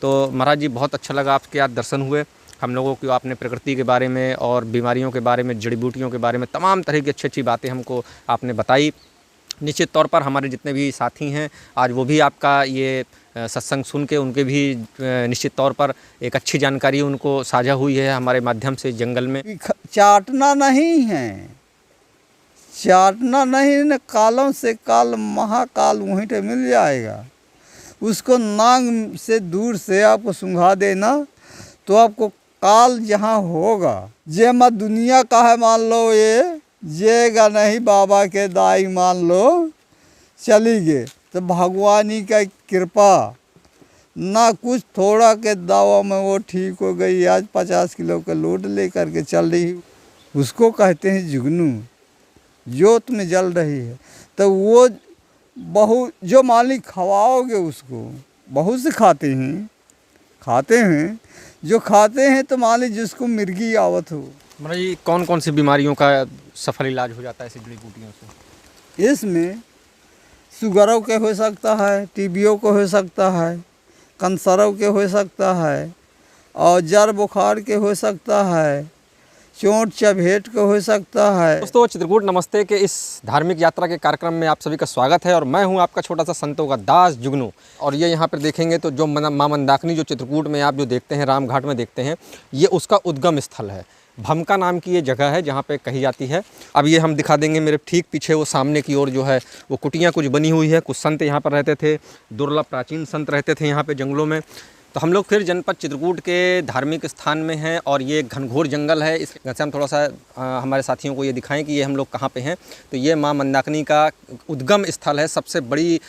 तो महाराज जी बहुत अच्छा लगा आपके यहाँ दर्शन हुए। हम लोगों को आपने प्रकृति के बारे में और बीमारियों के बारे में, जड़ी बूटियों के बारे में तमाम तरह की अच्छी अच्छी बातें हमको आपने बताई। निश्चित तौर पर हमारे जितने भी साथी हैं आज वो भी आपका ये सत्संग सुन के उनके भी निश्चित तौर पर एक अच्छी जानकारी उनको साझा हुई है हमारे माध्यम से। जंगल में चाटना नहीं है, चाटना नहीं न, कालों से काल महाकाल वहीं पे मिल जाएगा। उसको नांग से दूर से आपको सूंघा देना तो आपको काल जहाँ होगा जे मत दुनिया का है मान लो, ये जेगा नहीं बाबा के दाई मान लो चली गए। तो भगवानी का कृपा ना कुछ थोड़ा के दावा में वो ठीक हो गई। आज 50 किलो का लोड लेकर के चल रही, उसको कहते हैं जुगनू, जोत में जल रही है। तो वो बहु जो मालिक खवाओगे उसको, बहुत से खाते हैं जो खाते हैं तो मान लीजिए जिसको मिर्गी आवत हो। महाराज जी कौन कौन सी बीमारियों का सफल इलाज हो जाता है ऐसी जड़ी बूटियों से? इसमें शुगरों के हो सकता है, टीबियों को हो सकता है, कैंसरों के हो सकता है, और जर बुखार के हो सकता है, चोट चभेट को हो सकता है। दोस्तों चित्रकूट नमस्ते के इस धार्मिक यात्रा के कार्यक्रम में आप सभी का स्वागत है और मैं हूं आपका छोटा सा संतों का दास जुगनू। और ये यहाँ पर देखेंगे तो जो माँ मंदाकिनी जो चित्रकूट में आप जो देखते हैं, रामघाट में देखते हैं, ये उसका उद्गम स्थल है। भमका नाम की ये जगह है जहाँ पे कही जाती है। अब ये हम दिखा देंगे मेरे ठीक पीछे वो सामने की ओर जो है वो कुटियाँ कुछ बनी हुई है। कुछ संत यहाँ पर रहते थे, दुर्लभ प्राचीन संत रहते थे यहाँ पे जंगलों में। तो हम लोग फिर जनपद चित्रकूट के धार्मिक स्थान में हैं और ये घनघोर जंगल है। इस से हम थोड़ा सा हमारे साथियों को ये दिखाएं कि ये हम लोग कहाँ पे हैं। तो ये माँ मंदाकिनी का उद्गम स्थल है। सबसे बड़ी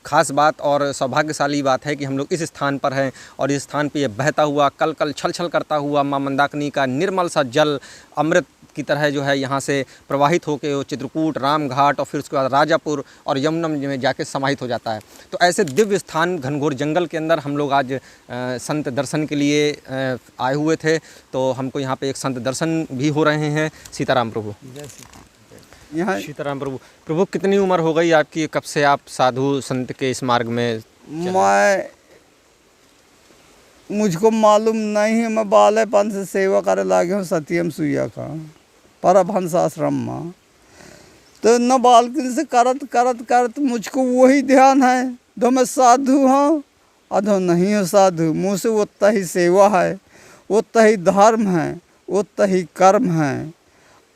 खास बात और सौभाग्यशाली बात है कि हम लोग इस स्थान पर हैं और इस स्थान पे ये बहता हुआ कल कल छल छल करता हुआ माँ मंदाकिनी का निर्मल सा जल अमृत की तरह जो है यहाँ से प्रवाहित होकर वो चित्रकूट, रामघाट और फिर उसके बाद राजापुर और यमुना में जाके समाहित हो जाता है। तो ऐसे दिव्य स्थान घनघोर जंगल के अंदर हम लोग आज संत दर्शन के लिए आए हुए थे। तो हमको यहाँ पे एक संत दर्शन भी हो रहे हैं। सीताराम प्रभु। यहाँ सीताराम प्रभु। प्रभु कितनी उम्र हो गई आपकी? कब से आप साधु संत के इस मार्ग में? मुझको मालूम नहीं है, मैं बालेपन से सेवा करे लागे हूँ सत्यम सुइया का परमहंस आश्रम में। तो न बालकन से करत करत करत मुझको वही ध्यान है, दो मैं साधु हूँ अधो नहीं हूँ साधु। मुँह से उतना ही सेवा है, उतना ही धर्म है, उतना ही कर्म है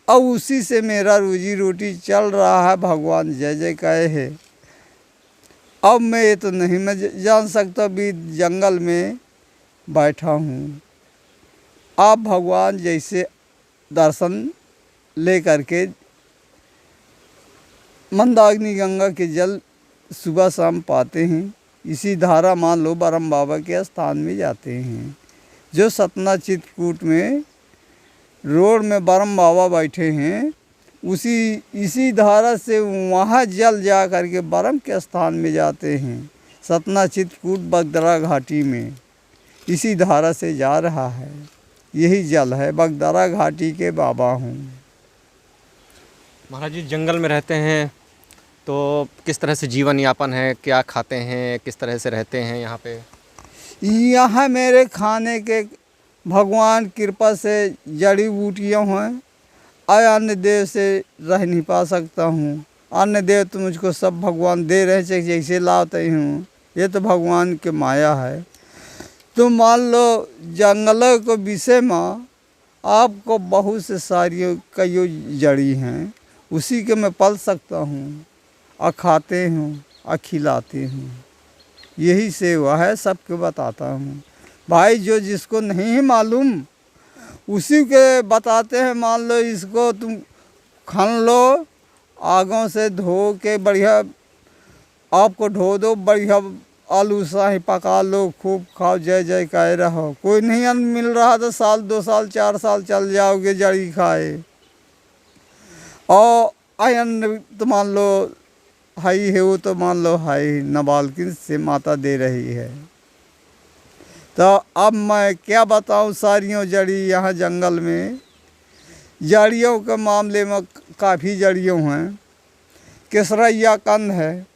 और उसी से मेरा रोजी रोटी चल रहा है। भगवान जय जय कहे है। अब मैं ये तो नहीं मैं जान सकता भी जंगल में बैठा हूँ। आप भगवान जैसे दर्शन ले करके मंदाकिनी गंगा के जल सुबह शाम पाते हैं। इसी धारा मान लो ब्रह्म बाबा के स्थान में जाते हैं। जो सतना चित्रकूट में रोड में ब्रह्म बाबा बैठे हैं, इसी धारा से वहाँ जल जा करके ब्रह्म के स्थान में जाते हैं। सतना चित्रकूट बगदरा घाटी में इसी धारा से जा रहा है, यही जल है। बगदरा घाटी के बाबा हूँ। महाराज जी जंगल में रहते हैं तो किस तरह से जीवन यापन है? क्या खाते हैं, किस तरह से रहते हैं यहाँ पे? यहाँ मेरे खाने के भगवान कृपा से जड़ी बूटियाँ हैं। अन्य देव से रह नहीं पा सकता हूँ। अन्य देव तो मुझको सब भगवान दे रहे हैं जैसे लाते हूँ, ये तो भगवान के माया है। तो मान लो जंगलों के विषय में आपको बहुत से सारी कई जड़ी हैं, उसी के मैं पल सकता हूँ और खाते हूँ और खिलाते हूँ। यही सेवा है, सबको बताता हूँ भाई। जो जिसको नहीं मालूम उसी के बताते हैं। मान लो इसको तुम खन लो, आगों से धो के बढ़िया आपको धो दो, बढ़िया आलू शाही पका लो, खूब खाओ, जय जय कह रहो। कोई नहीं अन्न मिल रहा तो साल 2 साल 4 साल चल जाओगे जड़ी खाए। और अन्न तो मान लो हाई है, वो तो मान लो हाई नाबालिग से माता दे रही है। तो अब मैं क्या बताऊं, सारियों जड़ी यहाँ जंगल में जड़ियों के मामले में काफ़ी जड़ियों हैं। केसरैया कंद है,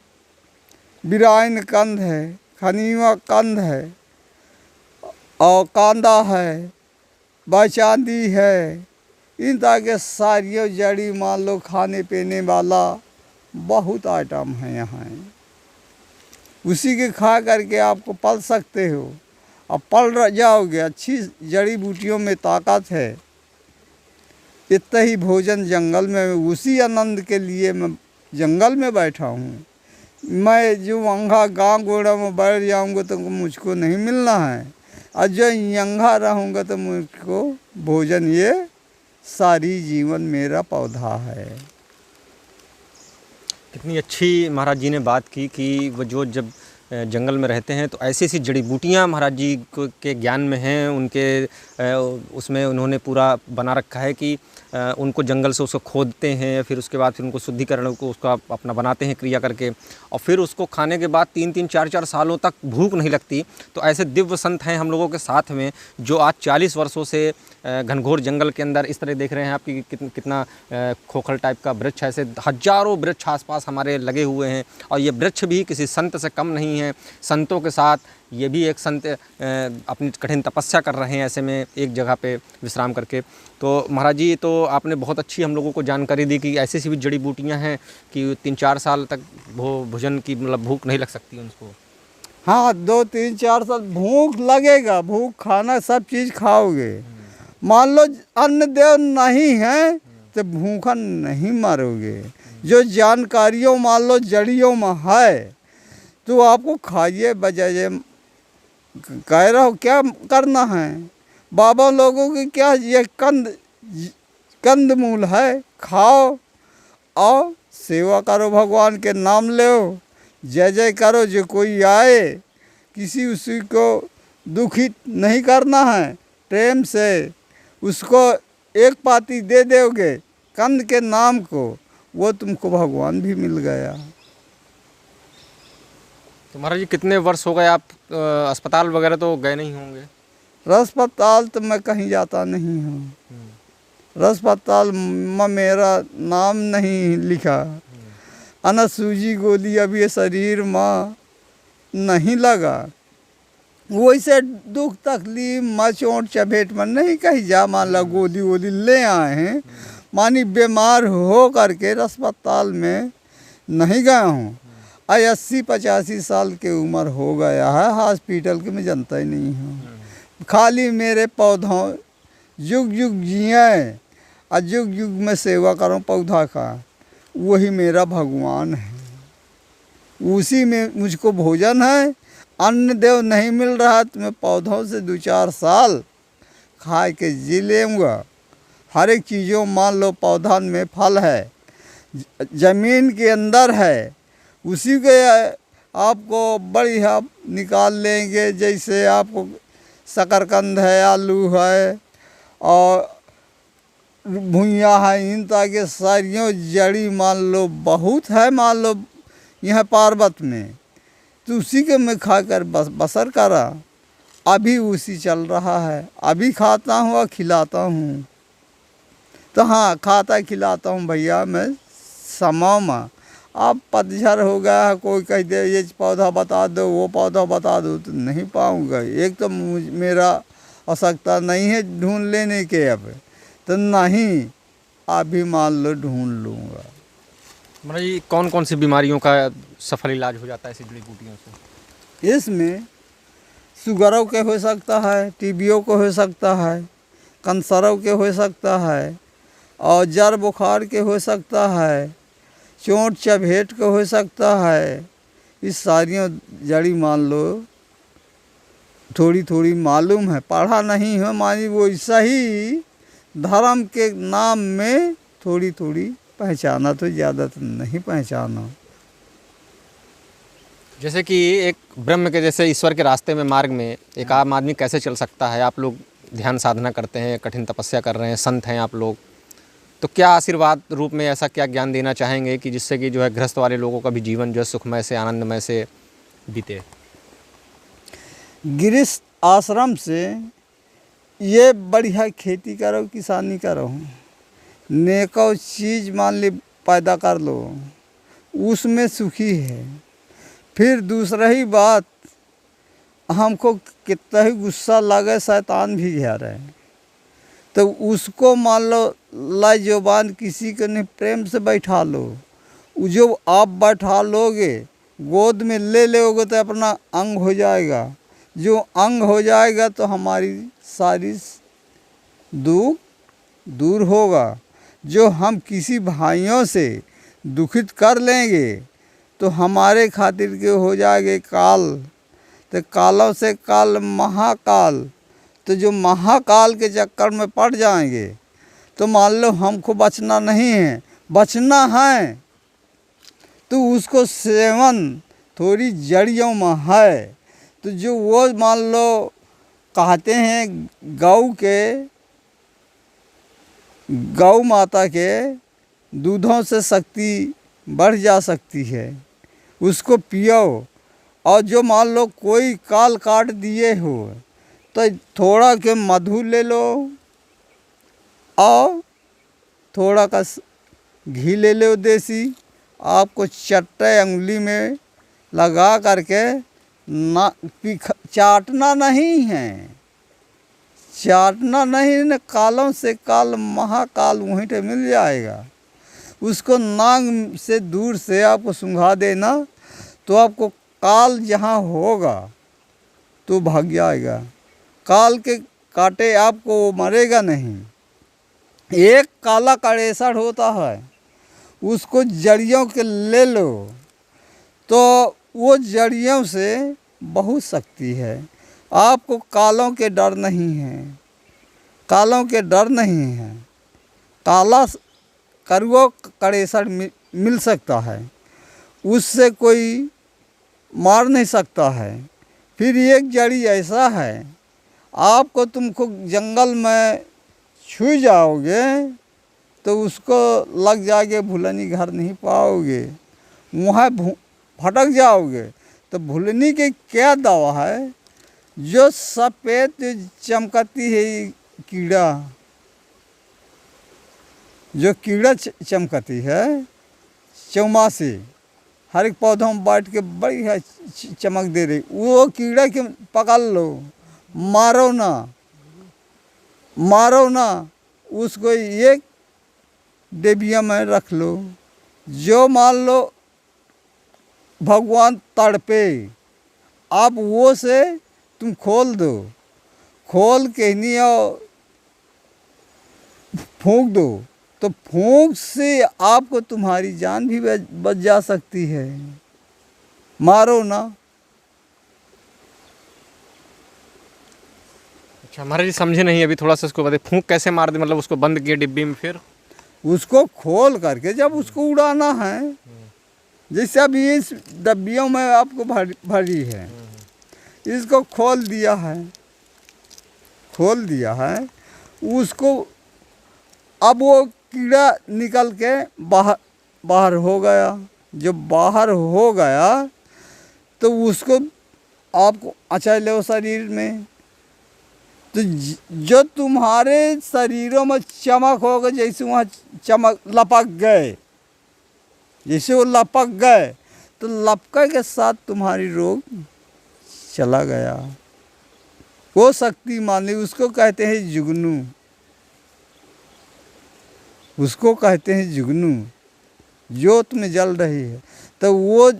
बिराइन कंद है, खनीवा कंद है, और कांदा है, बाचांदी है, इन तरह के सारी जड़ी मान लो खाने पीने वाला बहुत आइटम है यहाँ। उसी के खा करके आपको पल सकते हो। अब पल जाओगे, अच्छी जड़ी बूटियों में ताकत है। इतना ही भोजन जंगल में, उसी आनंद के लिए मैं जंगल में बैठा हूँ। मैं जो वहाँ गाँव गोड़ा में बैठ जाऊँगा तो मुझको नहीं मिलना है, और जो यहाँ रहूँगा तो मुझको भोजन, ये सारी जीवन मेरा पौधा है। कितनी अच्छी महाराज जी ने बात की कि वो जो जब जंगल में रहते हैं तो ऐसी ऐसी जड़ी बूटियाँ महाराज जी के ज्ञान में हैं, उनके उसमें उन्होंने पूरा बना रखा है कि उनको जंगल से उसको खोदते हैं, फिर उसके बाद फिर उनको शुद्धिकरण को उसका अपना बनाते हैं क्रिया करके, और फिर उसको खाने के बाद 3-3 4-4 सालों तक भूख नहीं लगती। तो ऐसे दिव्य संत हैं हम लोगों के साथ में, जो आज 40 वर्षों से घनघोर जंगल के अंदर इस तरह देख रहे हैं आप कि कितना खोखल टाइप का वृक्ष है, ऐसे हजारों वृक्ष आसपास हमारे लगे हुए हैं। और ये वृक्ष भी किसी संत से कम नहीं है। संतों के साथ ये भी एक संत अपनी कठिन तपस्या कर रहे हैं ऐसे में एक जगह पे विश्राम करके। तो महाराज जी, तो आपने बहुत अच्छी हम लोगों को जानकारी दी कि ऐसी ऐसी भी जड़ी बूटियां हैं कि 3-4 साल तक भोजन की मतलब भूख नहीं लग सकती उनको। हाँ, 2-3-4 साल भूख लगेगा, भूख खाना सब चीज़ खाओगे। मान लो अन्न देव नहीं है तो भूखा नहीं मरोगे। जो जानकारियों मान लो जड़ियों में है तो आपको खाइए, बजाय कह रहा हो क्या करना है। बाबा लोगों की क्या ये कंद मूल है, खाओ और सेवा करो, भगवान के नाम लो, जय जय करो। जो कोई आए किसी उसी को दुखित नहीं करना है, प्रेम से उसको एक पाती दे दोगे कंद के नाम को, वो तुमको भगवान भी मिल गया। तो महाराज जी, कितने वर्ष हो गए आप अस्पताल वगैरह तो गए नहीं होंगे? अस्पताल तो मैं कहीं जाता नहीं हूँ। अस्पताल में मेरा नाम नहीं लिखा। सूजी गोली अभी शरीर में नहीं लगा। वैसे दुख तकलीफ में चोट चपेट में नहीं कहीं जा मान ला गोली वोली ले आए हैं, मानी बीमार हो करके अस्पताल में नहीं गया हूँ। 80-85 साल की उम्र हो गया है, हॉस्पिटल के मैं जानता ही नहीं हूँ। खाली मेरे पौधों युग युग जिए और युग युग में सेवा करूँ पौधा का, वही मेरा भगवान है। उसी में मुझको भोजन है। अन्न देव नहीं मिल रहा तो मैं पौधों से 2-4 साल खा के जी लेऊँगा। हर एक चीज़ों मान लो पौधा में फल है, ज़मीन के अंदर है, उसी के आपको बढ़िया निकाल लेंगे। जैसे आपको शकरकंद है, आलू है और भुइयाँ है, इन ताकि सारियों जड़ी मान लो बहुत है मान लो यहाँ पर्वत में, तो उसी के मैं खाकर बसर करा। अभी उसी चल रहा है, अभी खाता हूँ और खिलाता हूँ। तो हाँ, खाता खिलाता हूँ भैया मैं समय में। अब पतझड़ हो गया है, कोई कह दे ये पौधा बता दो, वो पौधा बता दो, तो नहीं पाऊँगा। एक तो मेरा आवश्यकता नहीं है ढूंढ लेने के, अब तो नहीं, अभी मान लो ढूंढ लूँगा। महाराज जी, कौन कौन सी बीमारियों का सफल इलाज हो जाता है ऐसी जड़ी बूटियों से? इसमें शुगरों के हो सकता है, टीबियों को हो सकता है, कैंसरों के हो सकता है, और जर बुखार के हो सकता है, चोट चपेट के हो सकता है। इस सारियों जड़ी मान लो थोड़ी थोड़ी मालूम है, पढ़ा नहीं है मानी, वो सही धर्म के नाम में थोड़ी थोड़ी पहचाना, तो ज़्यादा तो नहीं पहचाना। जैसे कि एक ब्रह्म के जैसे ईश्वर के रास्ते में मार्ग में एक आम आदमी कैसे चल सकता है? आप लोग ध्यान साधना करते हैं, कठिन तपस्या कर रहे हैं, संत हैं आप लोग, तो क्या आशीर्वाद रूप में ऐसा क्या ज्ञान देना चाहेंगे कि जिससे कि जो है गृहस्थ वाले लोगों का भी जीवन जो है सुखमय से आनंदमय से बीते? गृहस्थ आश्रम से ये बढ़िया खेती करो, किसानी करो, नेको चीज़ मान ली पैदा कर लो, उसमें सुखी है। फिर दूसरा ही बात, हमको कितना ही गुस्सा लगे शैतान भी घेर है, तो उसको मान लो लाजवान किसी को नहीं प्रेम से बैठा लो। वो जो आप बैठा लोगे गोद में ले लोगे तो अपना अंग हो जाएगा। जो अंग हो जाएगा तो हमारी सारी दुख दूर होगा। जो हम किसी भाइयों से दुखित कर लेंगे तो हमारे खातिर के हो जाएंगे काल, तो कालों से काल महाकाल। तो जो महाकाल के चक्कर में पड़ जाएंगे तो मान लो हमको बचना नहीं है, बचना है तो उसको सेवन थोड़ी जड़ियों में है। तो जो वो मान लो कहते हैं गौ माता के दूधों से शक्ति बढ़ जा सकती है, उसको पियो। और जो मान लो कोई काल काट दिए हो तो थोड़ा के मधु ले लो और थोड़ा का घी ले लो देसी, आपको चट्टे उंगली में लगा करके ना चाटना नहीं है, चाटना नहीं न, कालों से काल महाकाल वहीं पे मिल जाएगा। उसको नाक से दूर से आपको सूंघा देना तो आपको काल जहाँ होगा तो भाग जाएगा। काल के काटे आपको वो मरेगा नहीं। एक काला कड़ेसर होता है, उसको जड़ियों के ले लो तो वो जड़ियों से बहुत शक्ति है। आपको कालों के डर नहीं है, कालों के डर नहीं है। काला करुआ कड़ेसर मिल सकता है, उससे कोई मार नहीं सकता है। फिर एक जड़ी ऐसा है, आपको तुमको जंगल में छू जाओगे तो उसको लग जाएगा भुलनी, घर नहीं पाओगे, वहाँ भटक जाओगे। तो भुलनी के क्या दवा है? जो सफ़ेद चमकती है कीड़ा, जो कीड़ा चमकती है चौमासे, हर एक पौधों में बैठ के बड़ी है चमक दे रही, वो कीड़ा के पकड़ लो, मारो ना, उसको एक डिबिया में रख लो। जो मान लो भगवान तड़पे, आप वो से तुम खोल दो, खोल के नहीं और फूंक दो, तो फूंक से आपको तुम्हारी जान भी बच जा सकती है। मारो ना। अच्छा महाराज जी समझे नहीं अभी, थोड़ा सा इसको बताइए। फूंक कैसे मार दे, मतलब उसको बंद किए डिब्बी में, फिर उसको खोल करके जब उसको उड़ाना है, जैसे अभी इस डब्बियों में आपको भरी है, इसको खोल दिया है, उसको अब वो कीड़ा निकल के बाहर हो गया। जब बाहर हो गया तो उसको आपको अच्छा ले शरीर में, तो जो तुम्हारे शरीरों में चमक होगा, जैसे वहाँ चमक लपक गए, जैसे वो लपक गए तो लपका के साथ तुम्हारी रोग चला गया। वो शक्ति मान ली, उसको कहते हैं जुगनू, उसको कहते हैं जुगनू। जोत में जल रही है तो वो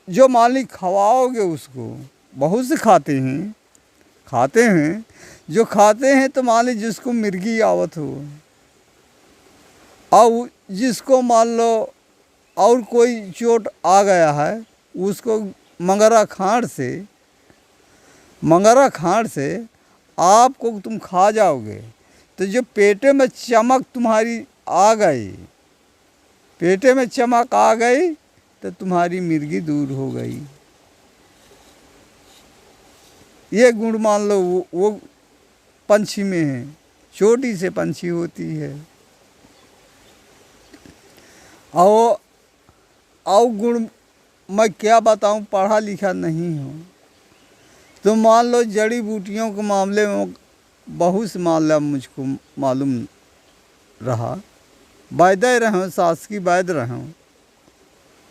जो मान ली खवाओगे उसको, बहुत से खाते हैं, जो खाते हैं तो मान ली जिसको मिर्गी आवत हो, और जिसको मान लो और कोई चोट आ गया है, उसको मंगरा खांड से आपको तुम खा जाओगे तो जो पेटे में चमक तुम्हारी आ गई, पेटे में चमक आ गई तो तुम्हारी मिर्गी दूर हो गई। ये गुण मान लो वो पंछी में है, छोटी से पंछी होती है। और गुण मैं क्या बताऊं, पढ़ा लिखा नहीं हूँ, तो मान लो जड़ी बूटियों के मामले में बहुत से मामला मुझको मालूम रहा। वैद्य रहा हूँ, शासकीय वैद्य रहा हूँ,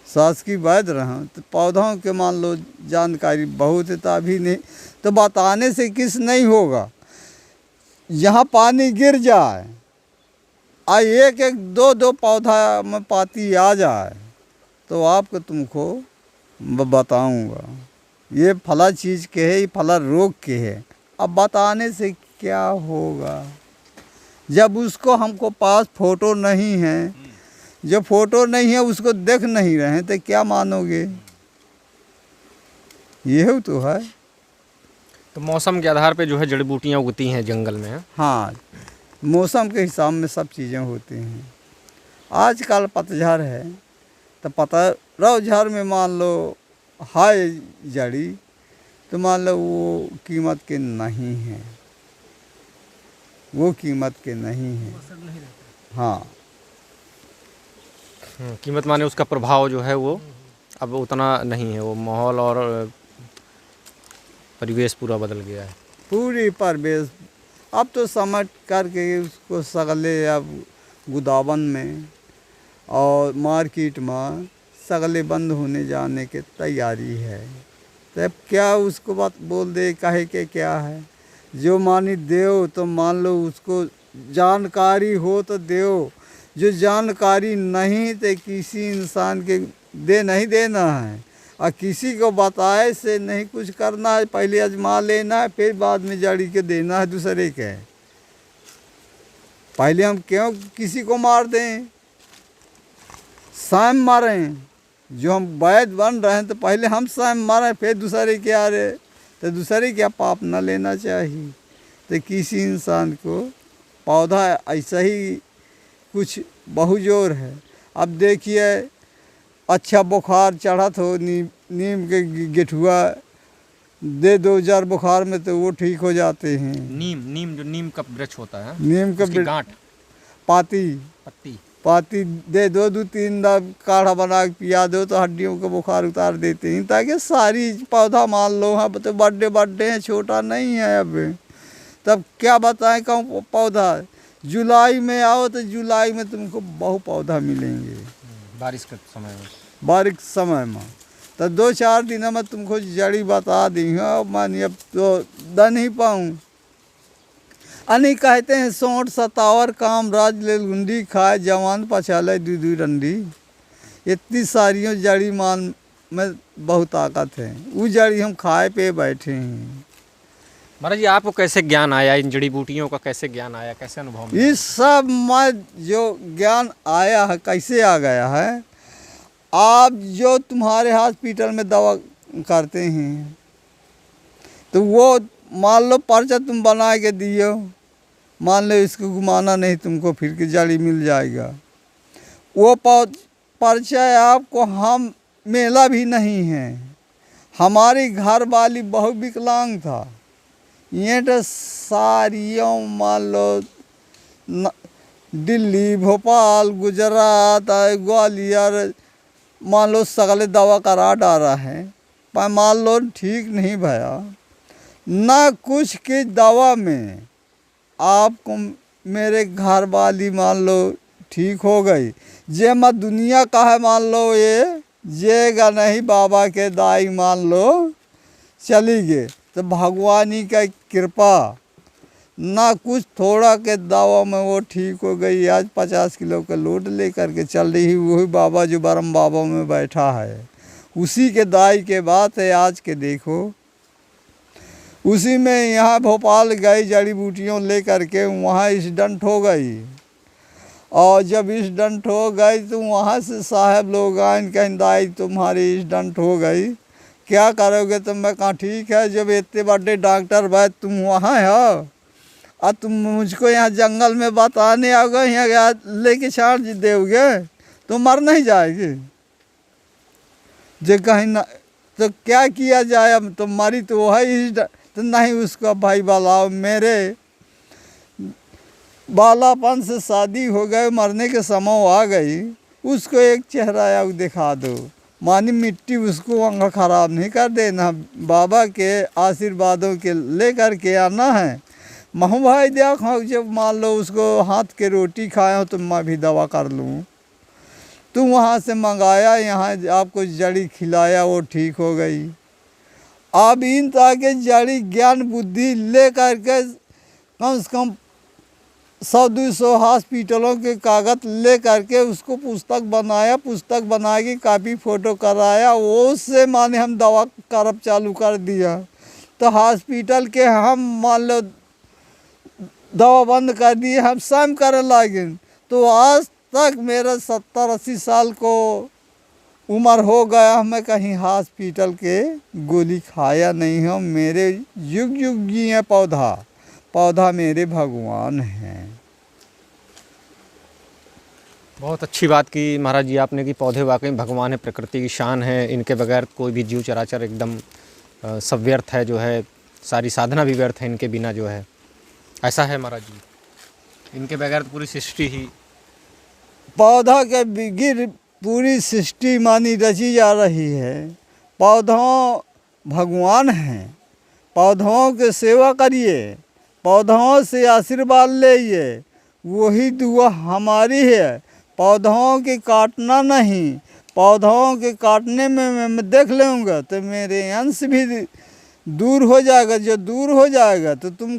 शासकीय वैद्य रहा तो पौधों के मान लो जानकारी बहुत है, तो अभी नहीं तो बताने से किस नहीं होगा। यहाँ पानी गिर जाए आ एक एक दो दो पौधा में पाती आ जाए तो आपको तुमको बताऊंगा ये फला चीज़ के है, ये फला रोग के है। अब बताने से क्या होगा जब उसको हमको पास फ़ोटो नहीं है, जो फ़ोटो नहीं है उसको देख नहीं रहे हैं तो क्या मानोगे। ये तो है। तो मौसम के आधार पे जो है जड़ी बूटियाँ उगती हैं जंगल में। हाँ, मौसम के हिसाब में सब चीज़ें होती हैं। आजकल पतझड़ है तो पतझड़ में मान लो हाय जड़ी तो मान लो वो कीमत के नहीं है, वो कीमत के नहीं है। हाँ, कीमत माने उसका प्रभाव जो है वो अब उतना नहीं है, वो माहौल और परिवेश पूरा बदल गया है। पूरी परिवेश अब तो समझ करके उसको सगले अब गोदावन में और मार्केट में सगले बंद होने जाने के तैयारी है। तो अब क्या उसको बात बोल दे कहे के क्या है। जो मानी देओ तो मान लो उसको जानकारी हो तो देओ, जो जानकारी नहीं तो किसी इंसान के दे नहीं देना है और किसी को बताए से नहीं कुछ करना है। पहले आजमा लेना है फिर बाद में जड़ी के देना है दूसरे के। पहले हम क्यों किसी को मार दें, स्वयं मारें। जो हम वैद्य बन रहे हैं तो पहले हम स्वयं मारें फिर दूसरे के आ रहे तो दूसरे क्या पाप न लेना चाहिए। तो किसी इंसान को पौधा ऐसा ही कुछ बहुजोर है। अब देखिए अच्छा बुखार चढ़ा तो नीम के गेठुआ दे दो जार बुखार में तो वो ठीक हो जाते हैं। नीम जो नीम का वृक्ष होता है, नीम का गांठ पाती दे दो, 2-3 काढ़ा बना के पिया दो तो हड्डियों का बुखार उतार देते हैं। ताकि सारी पौधा मान लो हाँ तो बड़े हैं, छोटा नहीं है। अब तब क्या बताएं कहूँ पौधा जुलाई में आओ तो जुलाई में तुमको बहु पौधा मिलेंगे। बारिश के समय में, बारिश समय में तो 2-4 दिन में तुमको जड़ी बता दी हूँ। मानिए अब तो द नहीं पाऊँ। अनी कहते हैं 60-70 काम राज ले गुंडी खाए जवान पछाले दूध डंडी। इतनी सारियों जड़ी मान में बहुत ताकत है। वो जड़ी हम खाए पे बैठे हैं। महाराज जी आपको कैसे ज्ञान आया, इन जड़ी बूटियों का कैसे ज्ञान आया, कैसे अनुभव में? इस सब में जो ज्ञान आया है कैसे आ गया है। आप जो तुम्हारे हॉस्पिटल में दवा करते हैं तो वो मान लो पर्चा तुम बना के दियो, मान लो इसको घुमाना नहीं तुमको फिर की जड़ी मिल जाएगा। वो पर्चा आपको हम मेला भी नहीं है। हमारी घर वाली बहुत विकलांग था, ये तो सारियों मान लो दिल्ली, भोपाल, गुजरात, ग्वालियर मान लो सगले दवा करा डाला है पर मान लो ठीक नहीं भया ना कुछ की दवा में। आपको मेरे घर वाली मान लो ठीक हो गई। जे मैं दुनिया का है मान लो ये जेगा नहीं बाबा के दाई मान लो चली गए तो भगवानी का कृपा ना कुछ थोड़ा के दवा में वो ठीक हो गई। आज 50 किलो का लोड लेकर के चल रही। वही बाबा जो बरम बाबा में बैठा है उसी के दाई के बात है आज के देखो। उसी में यहाँ भोपाल गई जड़ी बूटियों ले करके, वहाँ एक्सीडेंट हो गई और जब एक्सीडेंट हो गई तो वहाँ से साहब लोग आए कहीं दाई तुम्हारी एक्सीडेंट हो गई क्या करोगे। तो मैं कहा ठीक है जब इतने बड़े डॉक्टर भाई तुम वहाँ हो और तुम मुझको यहाँ जंगल में बताने आओगे, यहाँ लेके छाड़ दोगे तो मर नहीं जाएगी। जो कहीं ना तो क्या किया जाए, अब तो मरी तो वो है तो नहीं उसका भाई बालाओ। मेरे बालापन से शादी हो गए, मरने के समय आ गई, उसको एक चेहरा या दिखा दो। मानी मिट्टी उसको अंग खराब नहीं कर देना, बाबा के आशीर्वादों के लेकर के आना है। महू भाई देखो जब मान लो उसको हाथ के रोटी खाए हो तो मैं भी दवा कर लूँ। तू वहाँ से मंगाया, यहाँ आपको जड़ी खिलाया, वो ठीक हो गई। अब इन तरह के जड़ी ज्ञान बुद्धि ले करके कम से कम 100-200 हॉस्पिटलों के कागज ले करके उसको पुस्तक बनाया, पुस्तक बना के कापी फ़ोटो कराया, वो से माने हम दवा करब चालू कर दिया। तो हॉस्पिटल के हम मान लो दवा बंद कर दिए, हम स्वयं करने लगे। तो आज तक मेरा 70-80 साल को उम्र हो गया, मैं कहीं हॉस्पिटल के गोली खाया नहीं हूँ। मेरे युग युग जिए पौधा, पौधा मेरे भगवान हैं। बहुत अच्छी बात की महाराज जी आपने कि पौधे वाकई भगवान है, प्रकृति की शान है। इनके बगैर कोई भी जीव चराचर एकदम सब व्यर्थ है, जो है सारी साधना भी व्यर्थ है इनके बिना, जो है ऐसा है महाराज जी। इनके बगैर तो पूरी सृष्टि ही, पौधा के बगैर पूरी सृष्टि मानी रची जा रही है। पौधों भगवान हैं, पौधों के सेवा करिए, पौधों से आशीर्वाद लेइए, वही दुआ हमारी है। पौधों के काटना नहीं, पौधों के काटने में मैं देख लूँगा तो मेरे अंश भी दूर हो जाएगा। जो दूर हो जाएगा तो तुम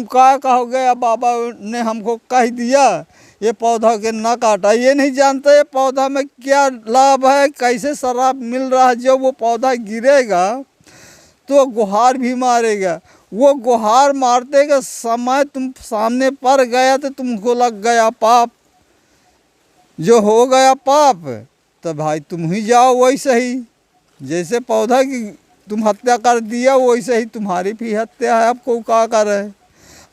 क्या कहोगे, अब बाबा ने हमको कह दिया ये पौधा के ना काटा। ये नहीं जानते ये पौधा में क्या लाभ है, कैसे शराब मिल रहा है। जब वो पौधा गिरेगा तो गुहार भी मारेगा, वो गुहार मारते के समय तुम सामने पड़ गया तो तुमको लग गया पाप। जो हो गया पाप तो भाई तुम ही जाओ वैसे ही, जैसे पौधा की तुम हत्या कर दिया वैसे ही तुम्हारी भी हत्या है। आपको क्या करे।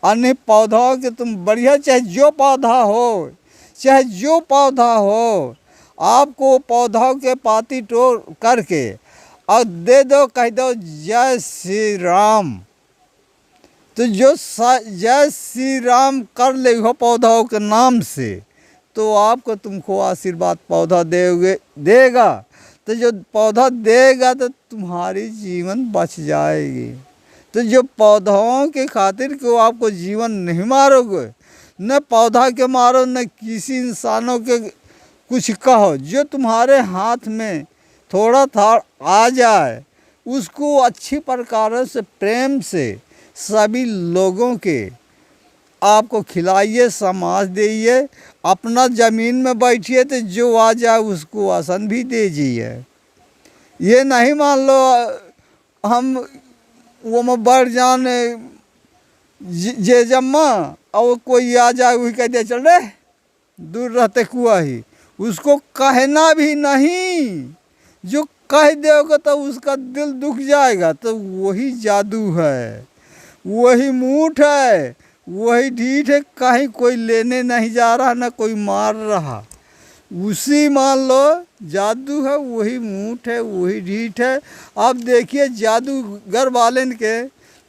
अन्य पौधों के तुम बढ़िया, चाहे जो पौधा हो, चाहे जो पौधा हो, आपको पौधों के पाती तोड़ करके और दे दो, कह दो जय श्री राम। तो जो जय श्री राम कर ले हो पौधों के नाम से, तो आपको तुमको आशीर्वाद पौधा देगा। तो जो पौधा देगा तो तुम्हारी जीवन बच जाएगी। तो जो पौधों के खातिर को आपको जीवन नहीं मारोगे, न पौधा के मारो न किसी इंसानों के कुछ कहो। जो तुम्हारे हाथ में थोड़ा था आ जाए उसको अच्छी प्रकार से प्रेम से सभी लोगों के आपको खिलाइए, समाज दीजिए। अपना ज़मीन में बैठिए तो जो आ जाए उसको आसन भी दीजिए। ये नहीं मान लो हम वो में बढ़ जाने जे जम्मा और कोई आ जाए वही कह दे चल रे दूर रहते कुआ ही, उसको कहना भी नहीं। जो कह दोगे तो उसका दिल दुख जाएगा। तो वही जादू है, वही मूठ है, वही ढीठ है। कहीं कोई लेने नहीं जा रहा ना कोई मार रहा, उसी मान लो जादू है, वही मूठ है, वही ढीठ है। अब देखिए जादूगर वाले के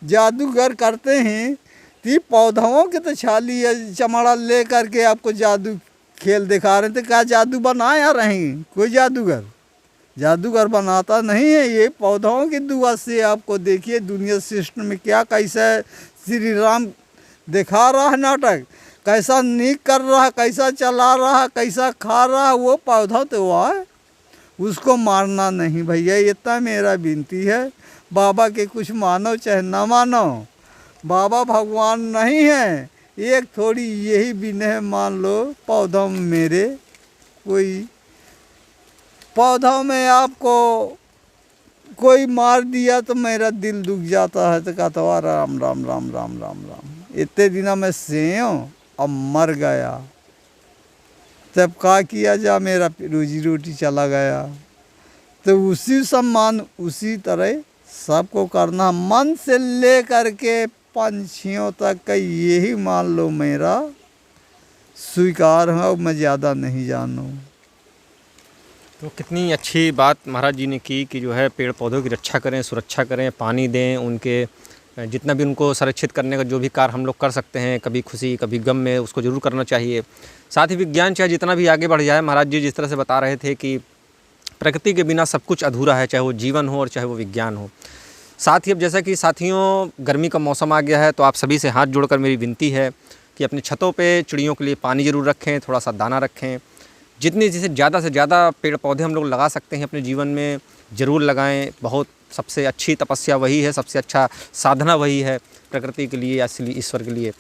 जादूगर करते हैं तो पौधों के तो छाली चमड़ा ले करके आपको जादू खेल दिखा रहे थे। क्या जादू बनाया रहे कोई जादूगर बनाता नहीं है। ये पौधों की दुआ से आपको देखिए दुनिया सृष्टि में क्या कैसा श्री राम दिखा रहा है नाटक, कैसा नीक कर रहा, कैसा चला रहा, कैसा खा रहा। वो पौधा तो हुआ है, उसको मारना नहीं भैया। इतना मेरा विनती है। बाबा के कुछ मानो चाहे ना मानो, बाबा भगवान नहीं है। एक थोड़ी यही विनय मान लो, पौधों में मेरे कोई पौधों में आपको कोई मार दिया तो मेरा दिल दुख जाता है। तो कहता हुआ राम राम राम राम राम राम। इतने दिनों में सेयो अब मर गया, तब क्या किया जा, मेरा रोजी रोटी चला गया। तो उसी सम्मान उसी तरह सबको करना, मन से ले करके पंछियों तक का यही मान लो मेरा स्वीकार है। और मैं ज़्यादा नहीं जानूँ। तो कितनी अच्छी बात महाराज जी ने की कि जो है पेड़ पौधों की रक्षा करें, सुरक्षा करें, पानी दें, उनके जितना भी उनको संरक्षित करने का जो भी कार्य हम लोग कर सकते हैं, कभी खुशी कभी गम में, उसको ज़रूर करना चाहिए। साथ ही विज्ञान चाहे जितना भी आगे बढ़ जाए, महाराज जी जिस तरह से बता रहे थे कि प्रकृति के बिना सब कुछ अधूरा है, चाहे वो जीवन हो और चाहे वो विज्ञान हो। साथ ही अब जैसा कि साथियों गर्मी का मौसम आ गया है, तो आप सभी से हाथ जोड़कर मेरी विनती है कि अपने छतों पे चिड़ियों के लिए पानी ज़रूर रखें, थोड़ा सा दाना रखें, जितनी जैसे ज़्यादा से ज़्यादा पेड़ पौधे हम लोग लगा सकते हैं अपने जीवन में ज़रूर लगाएं। बहुत सबसे अच्छी तपस्या वही है, सबसे अच्छा साधना वही है प्रकृति के लिए, असली ईश्वर के लिए।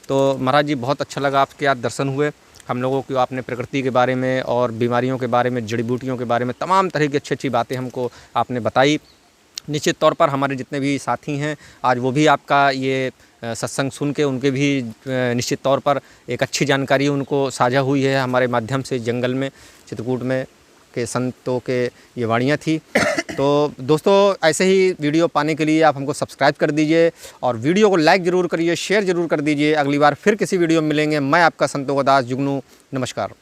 तो महाराज जी बहुत अच्छा लगा आपके आज दर्शन हुए हम लोगों को। आपने प्रकृति के बारे में और बीमारियों के बारे में, जड़ी बूटियों के बारे में तमाम तरह की अच्छी अच्छी बातें हमको आपने बताई। निश्चित तौर पर हमारे जितने भी साथी हैं आज वो भी आपका ये सत्संग सुन के उनके भी निश्चित तौर पर एक अच्छी जानकारी उनको साझा हुई है हमारे माध्यम से। जंगल में चित्रकूट में के संतों के ये वाणियाँ थी। तो दोस्तों ऐसे ही वीडियो पाने के लिए आप हमको सब्सक्राइब कर दीजिए और वीडियो को लाइक ज़रूर करिए, शेयर ज़रूर कर दीजिए। अगली बार फिर किसी वीडियो में मिलेंगे। मैं आपका संतों का दास जुगनू, नमस्कार।